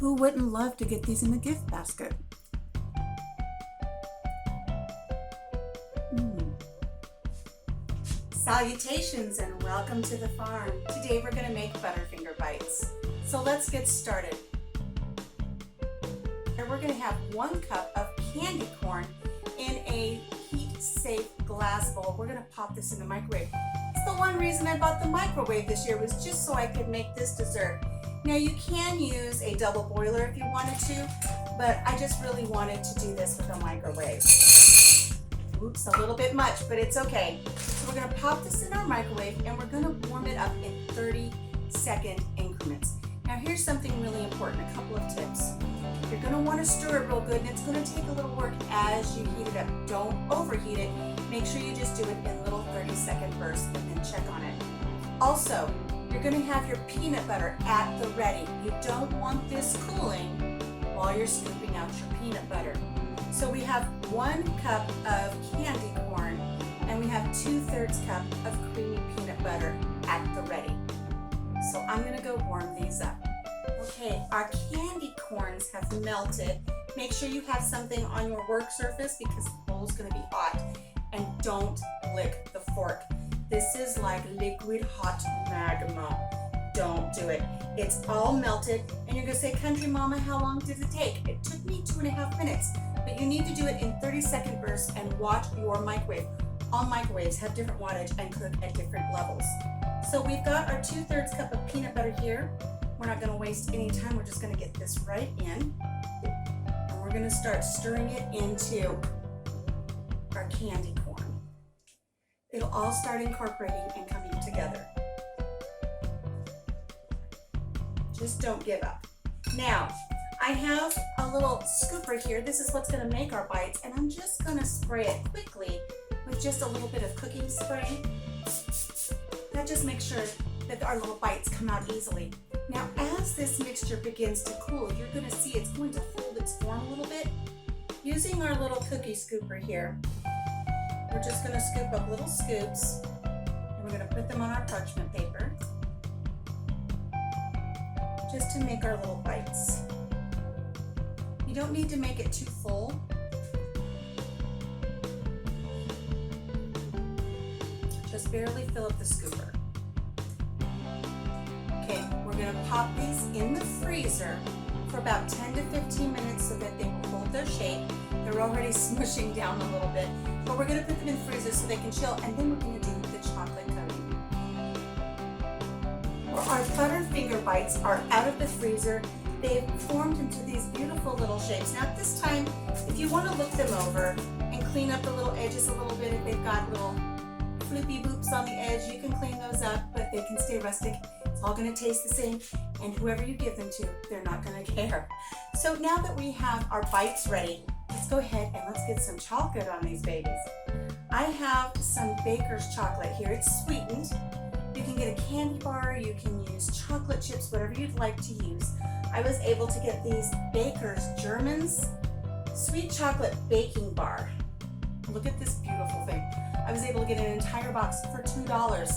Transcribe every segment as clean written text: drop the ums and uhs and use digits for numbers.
Who wouldn't love to get these in the gift basket? Salutations and welcome to the farm. Today we're going to make Butterfinger bites. So let's get started. Here we're going to have 1 cup of candy corn in a heat-safe glass bowl. We're going to pop this in the microwave. It's the one reason I bought the microwave this year, was just so I could make this dessert. Now you can use a double boiler if you wanted to, but I just really wanted to do this with a microwave. Oops, a little bit much, but it's okay. So we're gonna pop this in our microwave and we're gonna warm it up in 30-second increments. Now here's something really important, a couple of tips. You're gonna wanna stir it real good, and it's gonna take a little work as you heat it up. Don't overheat it. Make sure you just do it in little 30-second bursts and then check on it. Also, you're gonna have your peanut butter at the ready. You don't want this cooling while you're scooping out your peanut butter. So we have 1 cup of candy corn and we have 2/3 cup of creamy peanut butter at the ready. So I'm gonna go warm these up. Okay, our candy corns have melted. Make sure you have something on your work surface because the bowl's gonna be hot. And don't lick the fork. This is like liquid hot magma. Don't do it. It's all melted. And you're gonna say, Country Mama, how long did it take? It took me 2.5 minutes. But you need to do it in 30-second bursts and watch your microwave. All microwaves have different wattage and cook at different levels. So we've got our 2/3 cup of peanut butter here. We're not gonna waste any time. We're just gonna get this right in. And we're gonna start stirring it into our candy corn. It'll all start incorporating and coming together. Just don't give up. Now, I have a little scooper here. This is what's gonna make our bites, and I'm just gonna spray it quickly with just a little bit of cooking spray. That just makes sure that our little bites come out easily. Now, as this mixture begins to cool, you're gonna see it's going to hold its form a little bit. Using our little cookie scooper here, we're just gonna scoop up little scoops, and we're gonna put them on our parchment paper, just to make our little bites. You don't need to make it too full. Just barely fill up the scooper. Okay, we're gonna pop these in the freezer for about 10 to 15 minutes so that they will hold their shape. They're already smushing down a little bit, but we're gonna put them in the freezer so they can chill, and then we're gonna do the chocolate coating. Well, our Butterfinger bites are out of the freezer. They've formed into these beautiful little shapes. Now at this time, if you want to look them over and clean up the little edges a little bit, if they've got little floopy boops on the edge, you can clean those up, but they can stay rustic. It's all going to taste the same, and whoever you give them to, they're not going to care. So now that we have our bites ready, let's go ahead and let's get some chocolate on these babies. I have some baker's chocolate here. It's sweetened. You can get a candy bar, you can use chocolate chips, whatever you'd like to use. I was able to get these Baker's German's sweet chocolate baking bar. Look at this beautiful thing. I was able to get an entire box for $2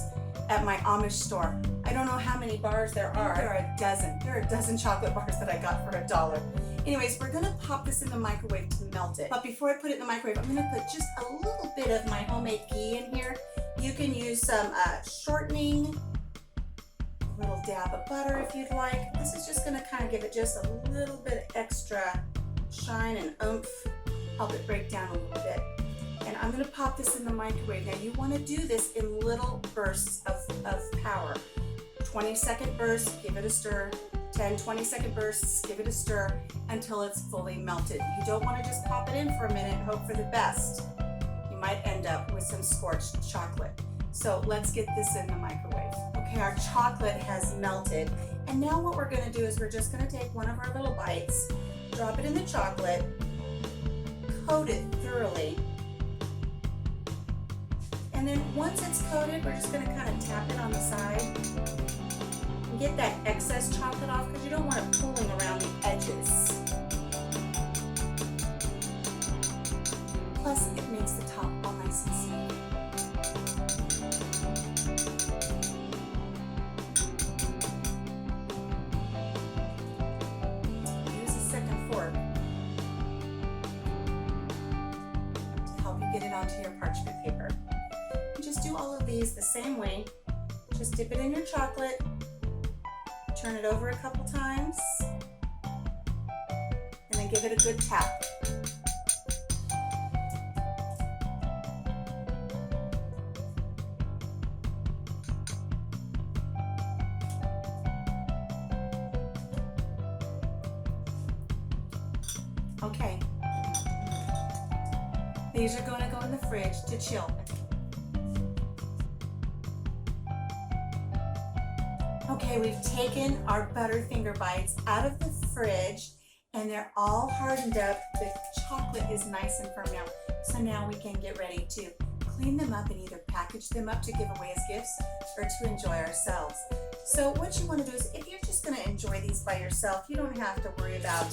at my Amish store. I don't know how many bars there are. There are a dozen. There are a dozen chocolate bars that I got for $1. Anyways, we're gonna pop this in the microwave to melt it. But before I put it in the microwave, I'm gonna put just a little bit of my homemade ghee in here. You can use some shortening, a little dab of butter if you'd like. This is just gonna kind of give it just a little bit extra shine and oomph, help it break down a little bit. And I'm gonna pop this in the microwave. Now you wanna do this in little bursts of power. 20-second bursts, give it a stir. 10, 20-second bursts, give it a stir until it's fully melted. You don't wanna just pop it in for a minute and hope for the best. You might end up with some scorched chocolate. So let's get this in the microwave. Okay, our chocolate has melted. And now what we're gonna do is we're just gonna take one of our little bites, drop it in the chocolate, coat it thoroughly. And then once it's coated, we're just gonna kind of tap it on the side and get that excess chocolate off because you don't want it pooling around the edges. Plus, it makes the top all nice and smooth. get it onto your parchment paper. And just do all of these the same way. Just dip it in your chocolate, turn it over a couple times, and then give it a good tap. Okay, these are going to go in the fridge to chill. Okay, we've taken our Butterfinger Bites out of the fridge and they're all hardened up. The chocolate is nice and firm now. So now we can get ready to clean them up and either package them up to give away as gifts or to enjoy ourselves. So what you want to do is, if you're just going to enjoy these by yourself, you don't have to worry about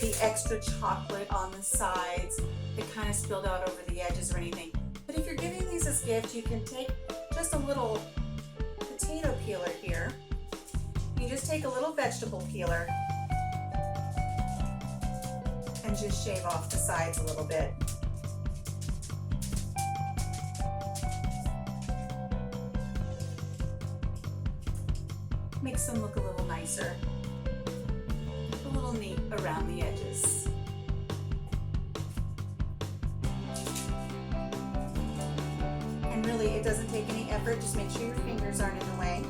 the extra chocolate on the sides that kind of spilled out over the edges or anything. But if you're giving these as gifts, you can take just a little potato peeler here. You just take a little vegetable peeler and just shave off the sides a little bit. Makes them look a little nicer, a little neat around the edges. And really, it doesn't take any effort, just make sure your fingers aren't in the way.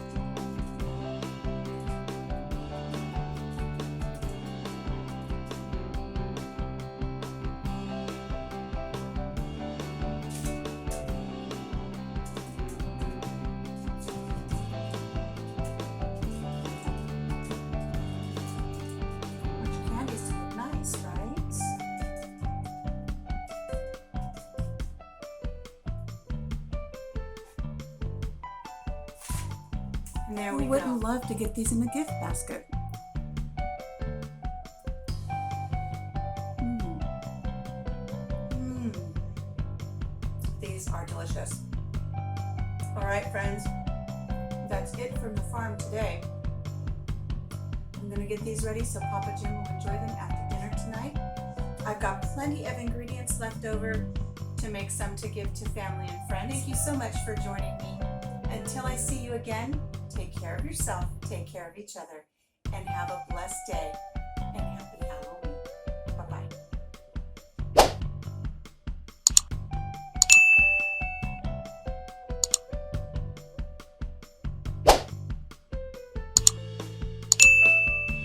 And there we go. Who wouldn't love to get these in the gift basket? These are delicious. All right, friends, that's it from the farm today. I'm gonna get these ready so Papa Jim will enjoy them after dinner tonight. I've got plenty of ingredients left over to make some to give to family and friends. Thank you so much for joining me. Until I see you again, take care of yourself, take care of each other, and have a blessed day.